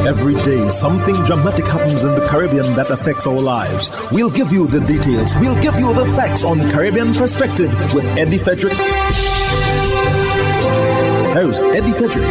Every day, something dramatic happens in the Caribbean that affects our lives. We'll give you the details. We'll give you the facts on Caribbean Perspective with Eddie Frederick. Host Eddie Frederick.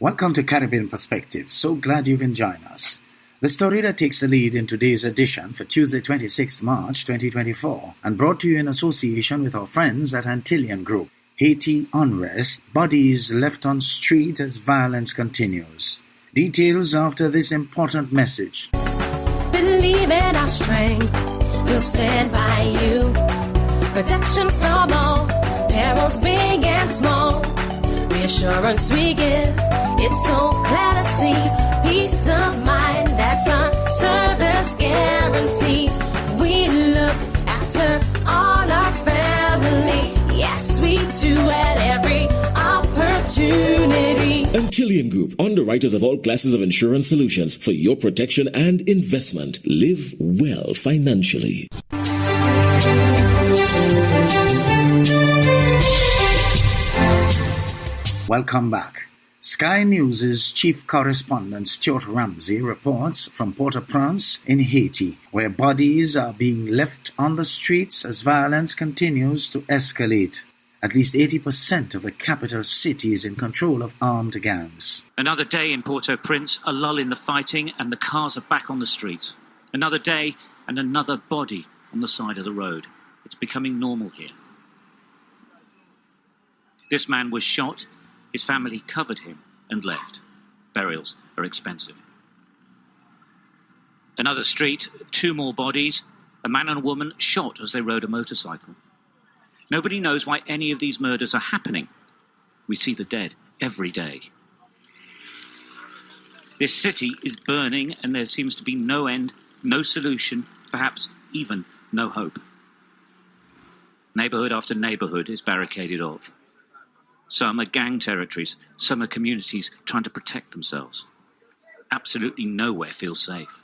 Welcome to Caribbean Perspective. So glad you can join us. The story that takes the lead in today's edition for Tuesday, 26 March 2024, and brought to you in association with our friends at Antillean Group. Haiti Unrest, bodies left on street as violence continues. Details after this important message. Believe in our strength, we'll stand by you. Protection from all, perils big and small. Reassurance we give, it's so clear to see. Peace of mind, that's our service guarantee. We look after all our family. Yes, we do at every opportunity. Antillean Group, underwriters of all classes of insurance solutions for your protection and investment. Live well financially. Welcome back. Sky News' chief correspondent Stuart Ramsey reports from Port-au-Prince in Haiti, where bodies are being left on the streets as violence continues to escalate. At least 80% of the capital city is in control of armed gangs. Another day in Port-au-Prince, a lull in the fighting, and the cars are back on the streets. Another day and another body on the side of the road. It's becoming normal here. This man was shot. His family covered him and left. Burials are expensive. Another street, two more bodies, a man and a woman shot as they rode a motorcycle. Nobody knows why any of these murders are happening. We see the dead every day. This city is burning and there seems to be no end, no solution, perhaps even no hope. Neighbourhood after neighbourhood is barricaded off. Some are gang territories, some are communities trying to protect themselves. Absolutely nowhere feels safe.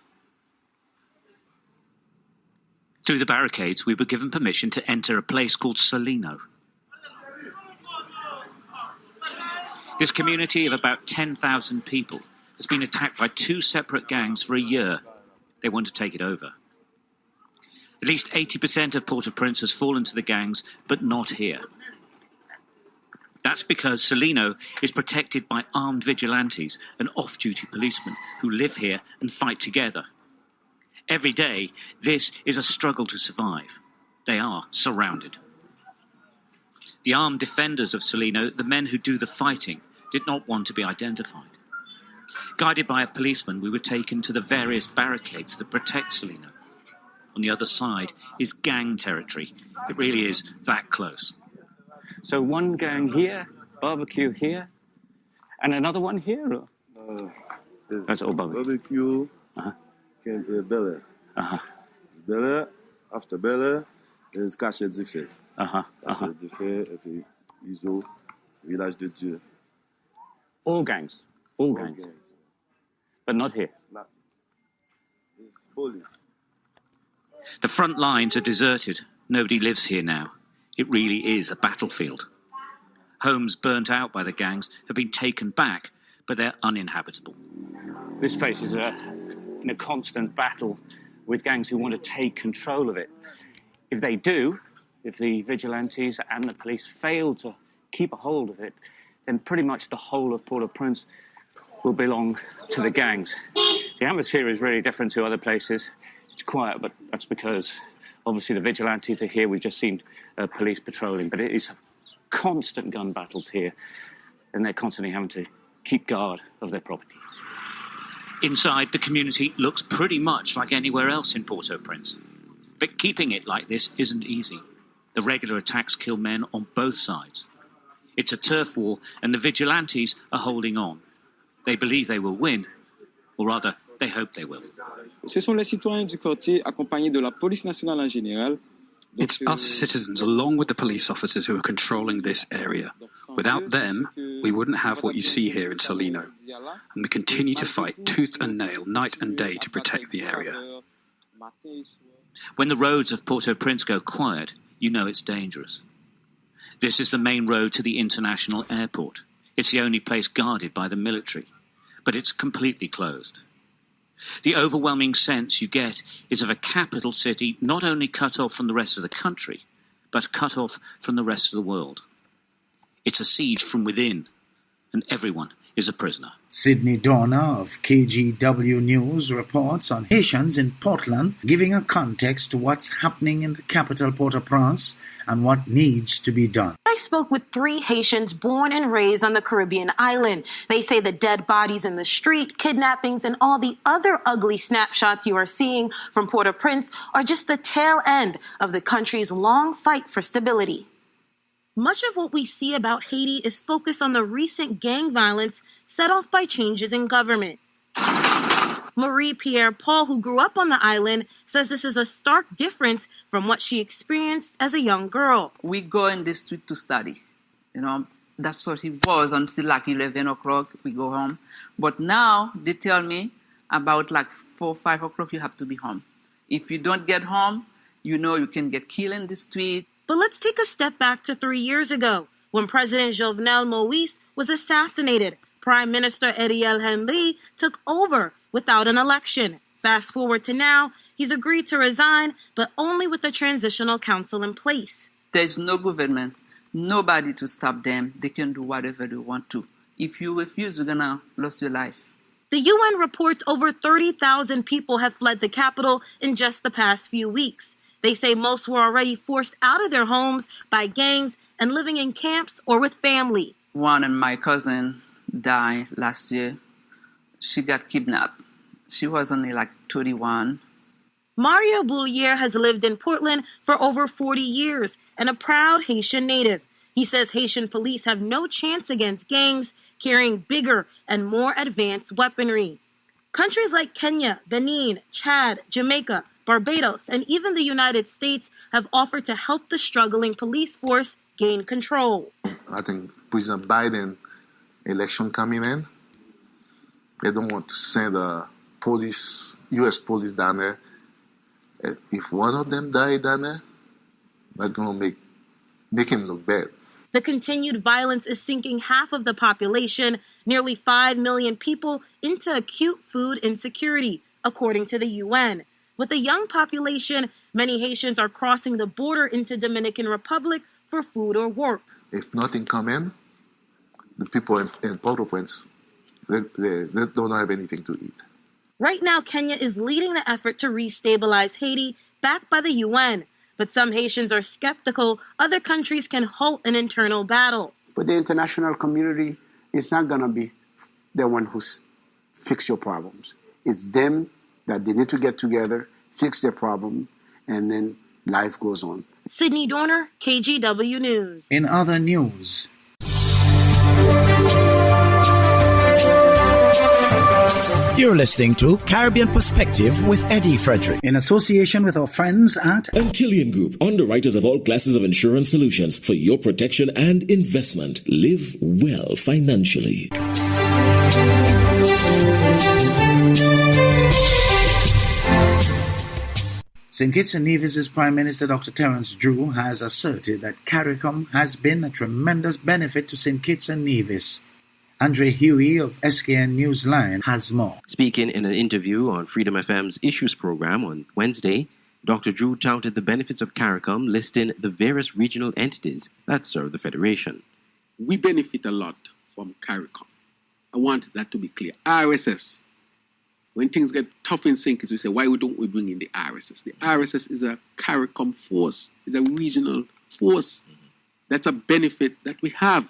Through the barricades, we were given permission to enter a place called Salino. This community of about 10,000 people has been attacked by two separate gangs for a year. They want to take it over. At least 80% of Port-au-Prince has fallen to the gangs, but not here. That's because Salino is protected by armed vigilantes and off-duty policemen who live here and fight together. Every day, this is a struggle to survive. They are surrounded. The armed defenders of Salino, the men who do the fighting, did not want to be identified. Guided by a policeman, we were taken to the various barricades that protect Salino. On the other side is gang territory. It really is that close. So one gang here, barbecue here, and another one here? That's all barbecue. Barbecue, Bel Air. Bel Air, after Bel Air, is CCHT. CCHT, et puis ISO, Village de Dieu. All gangs. All gangs. But not here. Not. It's police. The front lines are deserted. Nobody lives here now. It really is a battlefield. Homes burnt out by the gangs have been taken back, but they're uninhabitable. This place is in a constant battle with gangs who want to take control of it. If they do, if the vigilantes and the police fail to keep a hold of it, then pretty much the whole of Port-au-Prince will belong to the gangs. The atmosphere is really different to other places. It's quiet, but that's because obviously the vigilantes are here. We've just seen police patrolling, but it is constant gun battles here, and they're constantly having to keep guard of their property. Inside, the community looks pretty much like anywhere else in Port-au-Prince. But keeping it like this isn't easy. The regular attacks kill men on both sides. It's a turf war, and the vigilantes are holding on. They believe they will win, or rather, they hope they will. Ce sont les citoyens du quartier accompagnés de la police nationale en général. It's us citizens along with the police officers who are controlling this area. Without them, we wouldn't have what you see here in Salino. And we continue to fight tooth and nail, night and day to protect the area. When the roads of Port-au-Prince go quiet, you know it's dangerous. This is the main road to the international airport. It's the only place guarded by the military, but it's completely closed. The overwhelming sense you get is of a capital city not only cut off from the rest of the country, but cut off from the rest of the world. It's a siege from within, and everyone is a prisoner. Sydney Dorner of KGW News reports on Haitians in Portland, giving a context to what's happening in the capital Port-au-Prince and what needs to be done. I spoke with 3 Haitians born and raised on the Caribbean island. They say the dead bodies in the street, kidnappings, and all the other ugly snapshots you are seeing from Port-au-Prince are just the tail end of the country's long fight for stability. Much of what we see about Haiti is focused on the recent gang violence set off by changes in government. Marie-Pierre Paul, who grew up on the island, says this is a stark difference from what she experienced as a young girl. We go in the street to study. That's what it was until like 11 o'clock, we go home. But now they tell me about like 4, 5 o'clock, you have to be home. If you don't get home, you can get killed in the street. But let's take a step back to 3 years ago, when President Jovenel Moïse was assassinated. Prime Minister Ariel Henry took over without an election. Fast forward to now, he's agreed to resign, but only with a transitional council in place. There's no government, nobody to stop them. They can do whatever they want to. If you refuse, you're going to lose your life. The UN reports over 30,000 people have fled the capital in just the past few weeks. They say most were already forced out of their homes by gangs and living in camps or with family. One of my cousins died last year. She got kidnapped. She was only like 31. Mario Boulier has lived in Portland for over 40 years and a proud Haitian native. He says Haitian police have no chance against gangs carrying bigger and more advanced weaponry. Countries like Kenya, Benin, Chad, Jamaica, Barbados, and even the United States have offered to help the struggling police force gain control. I think President Biden election coming in, they don't want to send a U.S. police down there. If one of them die down there, that's going to make him look bad. The continued violence is sinking half of the population, nearly 5 million people, into acute food insecurity, according to the UN. With a young population, many Haitians are crossing the border into Dominican Republic for food or work. If nothing come in, the people in Port-au-Prince, they don't have anything to eat. Right now, Kenya is leading the effort to restabilize Haiti, backed by the UN. But some Haitians are skeptical other countries can halt an internal battle. But the international community is not going to be the one who fix your problems. It's them that they need to get together, fix their problem, and then life goes on. Sydney Dorner, KGW News. In other news, you're listening to Caribbean Perspective with Eddie Frederick. In association with our friends at Antillean Group, underwriters of all classes of insurance solutions for your protection and investment. Live well financially. St. Kitts and Nevis' Prime Minister Dr. Terence Drew has asserted that CARICOM has been a tremendous benefit to St. Kitts and Nevis. Andre Huey of SKN Newsline has more. Speaking in an interview on Freedom FM's Issues program on Wednesday, Dr. Drew touted the benefits of CARICOM, listing the various regional entities that serve the Federation. We benefit a lot from CARICOM. I want that to be clear. RSS. When things get tough in St. Kitts, we say, why don't we bring in the RSS? The RSS is a CARICOM force. It's a regional force. That's a benefit that we have.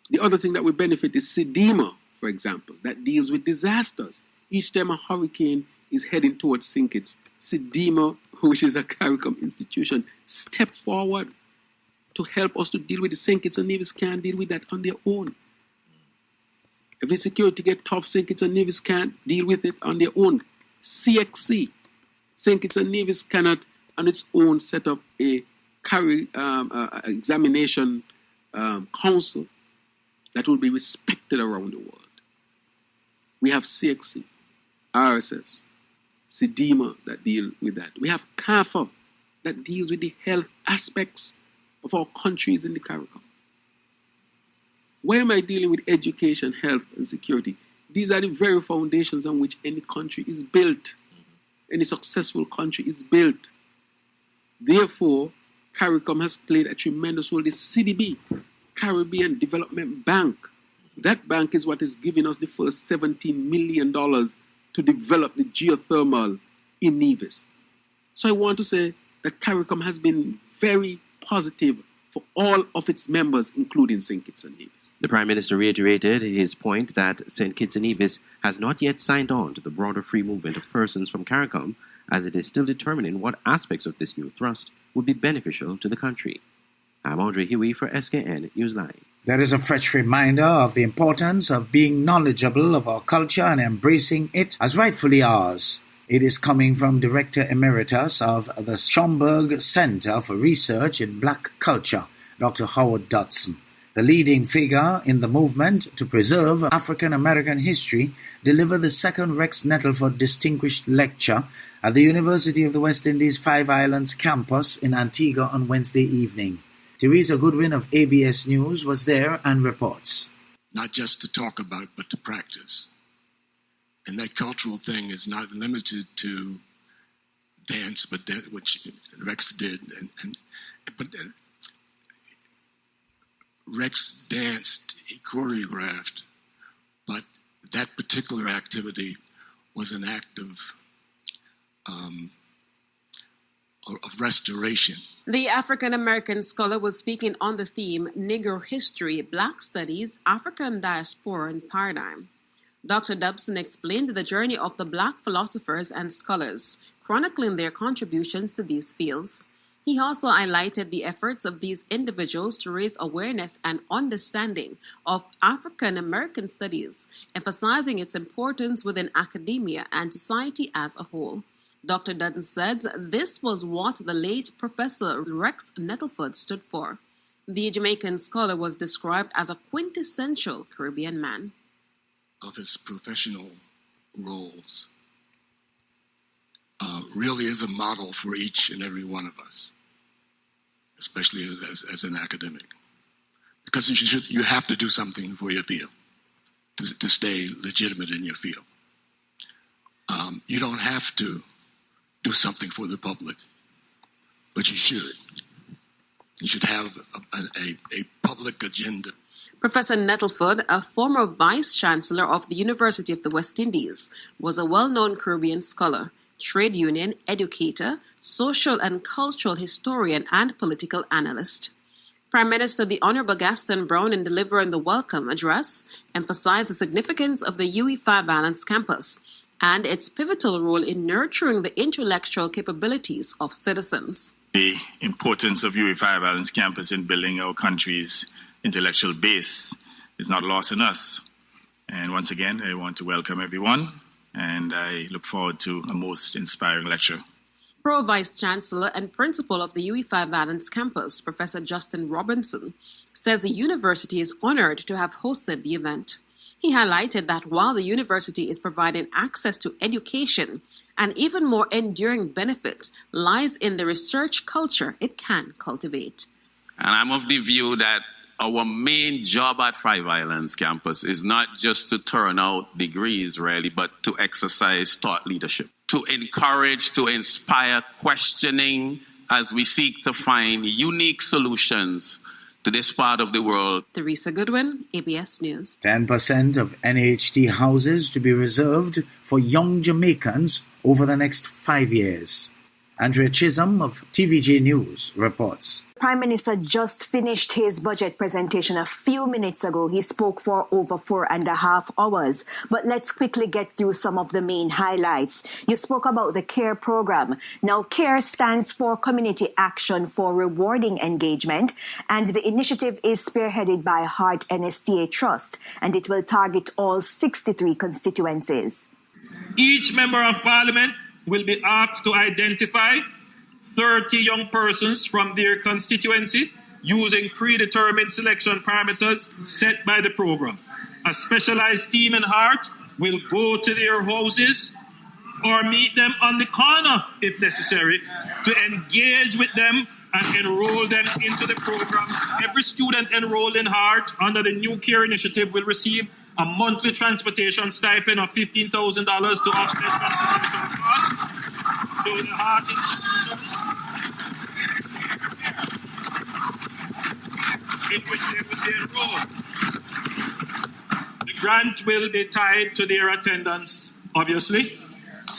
The other thing that we benefit is SEDIMA, for example, that deals with disasters. Each time a hurricane is heading towards St. Kitts, SEDIMA, which is a CARICOM institution, step forward to help us to deal with the St. Kitts and Nevis can't deal with that on their own. If the security get tough, St. Kitts and Nevis can't deal with it on their own. CXC, St. Kitts and Nevis cannot on its own set up a examination council that will be respected around the world. We have CXC, RSS, SEDIMA that deal with that. We have CAFA that deals with the health aspects of our countries in the CARICOM. Why am I dealing with education, health, and security? These are the very foundations on which any country is built. Any successful country is built. Therefore, CARICOM has played a tremendous role. The CDB, Caribbean Development Bank, that bank is what is giving us the first $17 million to develop the geothermal in Nevis. So I want to say that CARICOM has been very positive for all of its members, including St. Kitts and Nevis. The Prime Minister reiterated his point that St. Kitts and Nevis has not yet signed on to the broader free movement of persons from CARICOM, as it is still determining what aspects of this new thrust would be beneficial to the country. I'm Andre Huey for SKN Newsline. There is a fresh reminder of the importance of being knowledgeable of our culture and embracing it as rightfully ours. It is coming from Director Emeritus of the Schomburg Center for Research in Black Culture, Dr. Howard Dodson. The leading figure in the movement to preserve African American history delivered the second Rex Nettleford Distinguished Lecture at the University of the West Indies Five Islands campus in Antigua on Wednesday evening. Teresa Goodwin of ABS News was there and reports. Not just to talk about, but to practice. And that cultural thing is not limited to dance, but that which Rex did. But Rex danced, he choreographed, but that particular activity was an act of restoration. The African-American scholar was speaking on the theme Negro History, Black Studies, African Diaspora and Paradigm. Dr. Dobson explained the journey of the Black philosophers and scholars, chronicling their contributions to these fields. He also highlighted the efforts of these individuals to raise awareness and understanding of African American studies, emphasizing its importance within academia and society as a whole. Dr. Dutton said this was what the late Professor Rex Nettleford stood for. The Jamaican scholar was described as a quintessential Caribbean man. Of his professional roles really is a model for each and every one of us, especially as an academic. Because you have to do something for your field to stay legitimate in your field. You don't have to do something for the public, but you should. You should have a public agenda. Professor Nettleford, a former Vice-Chancellor of the University of the West Indies, was a well-known Caribbean scholar, trade union educator, social and cultural historian, and political analyst. Prime Minister the Honorable Gaston Brown, in delivering the welcome address, emphasized the significance of the UE Five Islands campus and its pivotal role in nurturing the intellectual capabilities of citizens. The importance of UE Five Islands campus in building our country's intellectual base is not lost on us. And once again, I want to welcome everyone, and I look forward to a most inspiring lecture. Pro Vice-Chancellor and Principal of the UE Five Islands campus, Professor Justin Robinson, says the university is honored to have hosted the event. He highlighted that while the university is providing access to education, an even more enduring benefit lies in the research culture it can cultivate. And I'm of the view that our main job at Five Islands campus is not just to turn out degrees, really, but to exercise thought leadership, to encourage, to inspire questioning as we seek to find unique solutions to this part of the world. Teresa Goodwin, ABS News. 10% of NHT houses to be reserved for young Jamaicans over the next 5 years. Andrea Chisholm of TVJ News reports. Prime Minister just finished his budget presentation a few minutes ago. He spoke for over 4.5 hours. But let's quickly get through some of the main highlights. You spoke about the CARE program. Now, CARE stands for Community Action for Rewarding Engagement, and the initiative is spearheaded by Heart NSTA Trust, and it will target all 63 constituencies. Each member of Parliament will be asked to identify 30 young persons from their constituency using predetermined selection parameters set by the program. A specialized team in Heart will go to their houses or meet them on the corner if necessary to engage with them and enroll them into the program. Every student enrolled in HEART under the New Care Initiative will receive a monthly transportation stipend of $15,000 to offset transportation costs to the HEART institutions in which they will be enrolled. The grant will be tied to their attendance, obviously,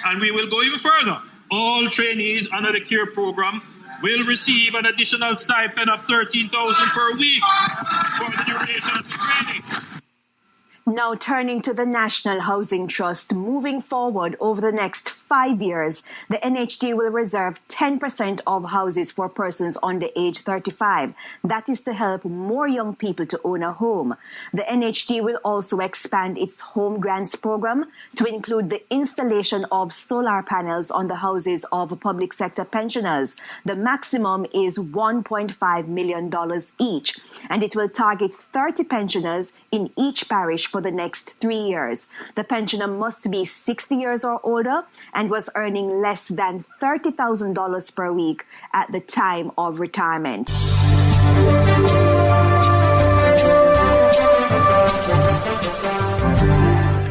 and we will go even further. All trainees under the CARE program will receive an additional stipend of $13,000 per week for the duration of the training. Now turning to the National Housing Trust, moving forward over the next 5 years, the NHT will reserve 10% of houses for persons under age 35. That is to help more young people to own a home. The NHT will also expand its home grants program to include the installation of solar panels on the houses of public sector pensioners. The maximum is $1.5 million each, and it will target 30 pensioners in each parish for the next 3 years. The pensioner must be 60 years or older and was earning less than $30,000 per week at the time of retirement.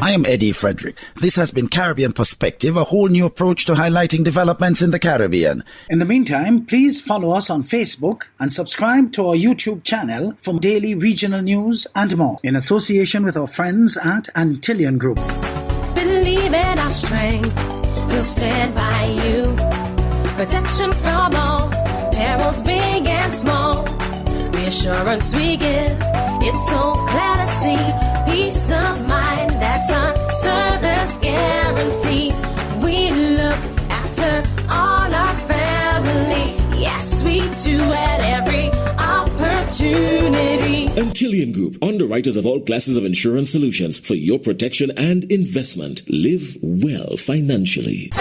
I am Eddie Frederick. This has been Caribbean Perspective, a whole new approach to highlighting developments in the Caribbean. In the meantime, please follow us on Facebook and subscribe to our YouTube channel for daily regional news and more, in association with our friends at Antillian Group. Believe in our strength, we'll stand by you. Protection from all perils, big and small. Reassurance we give, it's so clear to see. Peace of mind, that's a service guarantee. We look after all our family. Yes, we do at every opportunity. Antillian Group, underwriters of all classes of insurance solutions for your protection and investment. Live well financially.